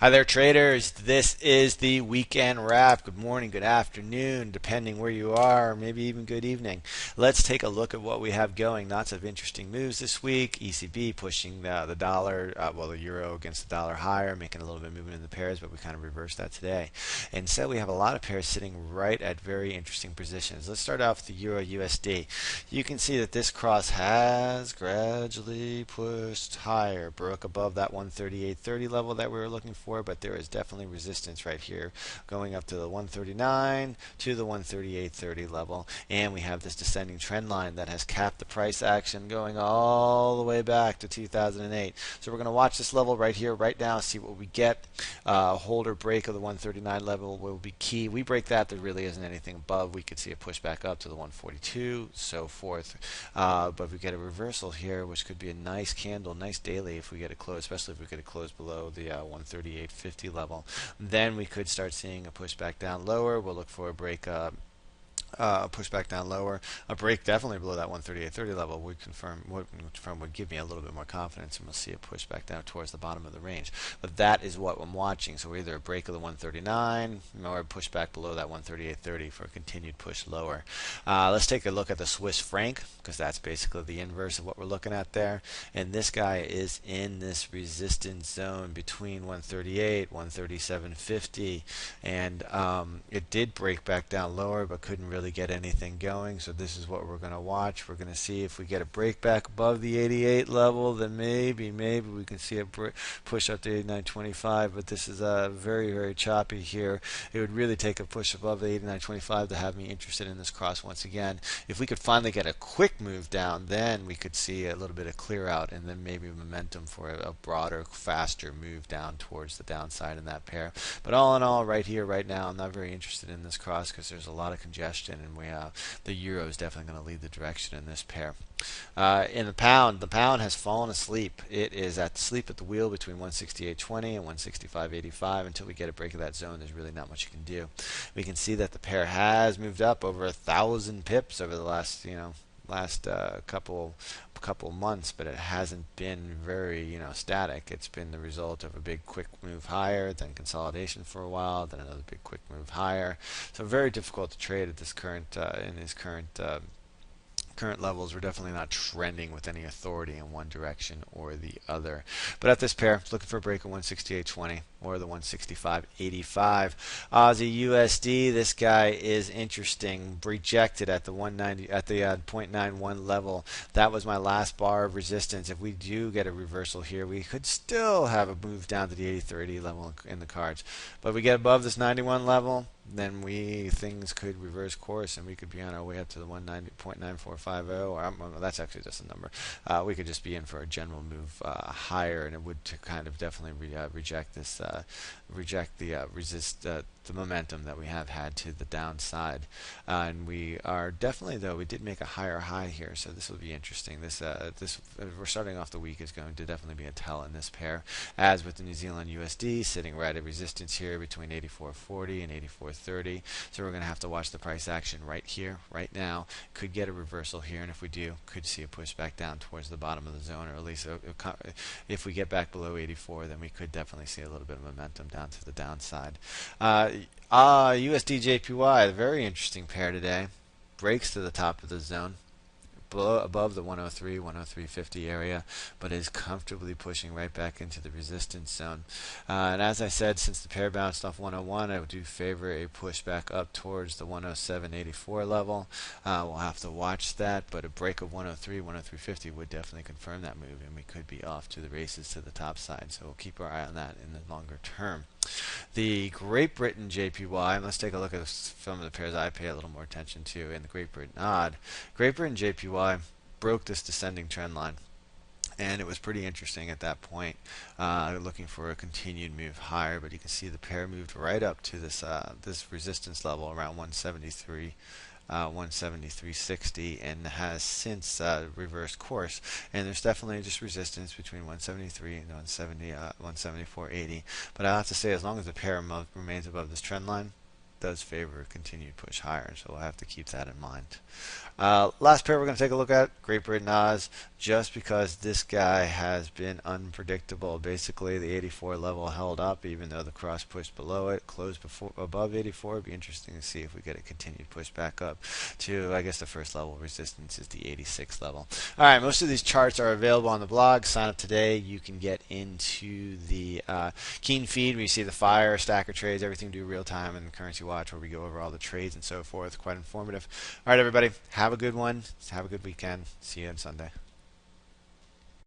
Hi there, traders. This is the weekend wrap. Good morning, good afternoon, depending where you are, or maybe even good evening. Let's take a look at what we have going. Lots of interesting moves this week. ECB pushing the dollar, the euro against the dollar higher, making a little bit of movement in the pairs, but we kind of reversed that today. Instead, we have a lot of pairs sitting right at very interesting positions. Let's start off with the euro USD. You can see that this cross has gradually pushed higher, broke above that 138.30 level that we were looking for, but there is definitely resistance right here going up to the 139 to the 138.30 level, and we have this descending trend line that has capped the price action going all the way back to 2008. So we're going to watch this level right here, right now, see what we get. Hold or break of the 139 level will be key. We break that, there really isn't anything above. We could see a push back up to the 142, so forth. But if we get a reversal here, which could be a nice candle, nice daily if we get a close, especially if we get a close below the 138.50 level, then we could start seeing a push back down lower. We'll look for a break push back down lower. A break definitely below that 138.30 level would would give me a little bit more confidence, and we'll see a push back down towards the bottom of the range. But that is what I'm watching. So either a break of the 139 or a push back below that 138.30 for a continued push lower. Let's take a look at the Swiss franc, because that's basically the inverse of what we're looking at there. And this guy is in this resistance zone between 138, 137.50, and it did break back down lower, but couldn't really get anything going. So this is what we're going to watch. We're going to see if we get a break back above the 88 level, then maybe we can see a push up to 89.25. But this is very choppy here. It would really take a push above the 89.25 to have me interested in this cross once again. If we could finally get a quick move down, then we could see a little bit of clear out, and then maybe momentum for a broader, faster move down towards the downside in that pair. But all in all, right here, right now, I'm not very interested in this cross because there's a lot of congestion, and the euro is definitely going to lead the direction in this pair. In the pound has fallen asleep. It is asleep at the wheel between 168.20 and 165.85. Until we get a break of that zone, there's really not much you can do. We can see that the pair has moved up over 1,000 pips over the last couple months, but it hasn't been very static. It's been the result of a big quick move higher, then consolidation for a while, then another big quick move higher. So very difficult to trade at this current current levels. We're definitely not trending with any authority in one direction or the other. But at this pair, looking for a break of 168.20 or the 165.85. Aussie USD, this guy is interesting. Rejected at the 190 at the 0.91 level. That was my last bar of resistance. If we do get a reversal here, we could still have a move down to the 80.30 level in the cards. But if we get above this 91 level, then things could reverse course, and we could be on our way up to the 190.9450, or that's actually just a number. We could just be in for a general move higher, and it would kind of definitely reject the momentum that we have had to the downside. And we are definitely, though, we did make a higher high here, so this will be interesting. This we're starting off the week is going to definitely be a tell in this pair, as with the New Zealand USD sitting right at resistance here between 84.40 and 84.30. So we're going to have to watch the price action right here, right now. Could get a reversal here, and if we do, could see a push back down towards the bottom of the zone, or at least if we get back below 84, then we could definitely see a little bit of momentum down to the downside. USD JPY, a very interesting pair today. Breaks to the top of the zone, above the 103, 103.50 area, but is comfortably pushing right back into the resistance zone. And as I said, since the pair bounced off 101, I do favor a push back up towards the 107.84 level. We'll have to watch that, but a break of 103, 103.50 would definitely confirm that move, and we could be off to the races to the top side. So we'll keep our eye on that in the longer term. The Great Britain JPY, let's take a look at some of the pairs I pay a little more attention to in the Great Britain odd. Great Britain JPY broke this descending trend line, and it was pretty interesting at that point, looking for a continued move higher, but you can see the pair moved right up to this resistance level around 173. 173.60, and has since reversed course, and there's definitely just resistance between 173 and 174.80. But I have to say, as long as the pair remains above this trend line, does favor a continued push higher, so we'll have to keep that in mind. Last pair we're going to take a look at, Great Britain Oz, just because this guy has been unpredictable. Basically, the 84 level held up, even though the cross pushed below it, closed above 84. It'd be interesting to see if we get a continued push back up to, I guess the first level resistance is the 86 level. All right, most of these charts are available on the blog. Sign up today. You can get into the Keen feed where you see the fire, stacker trades, everything we do real time, and Currency Watch where we go over all the trades and so forth. Quite informative. All right, everybody. Have a good one. Have a good weekend. See you on Sunday.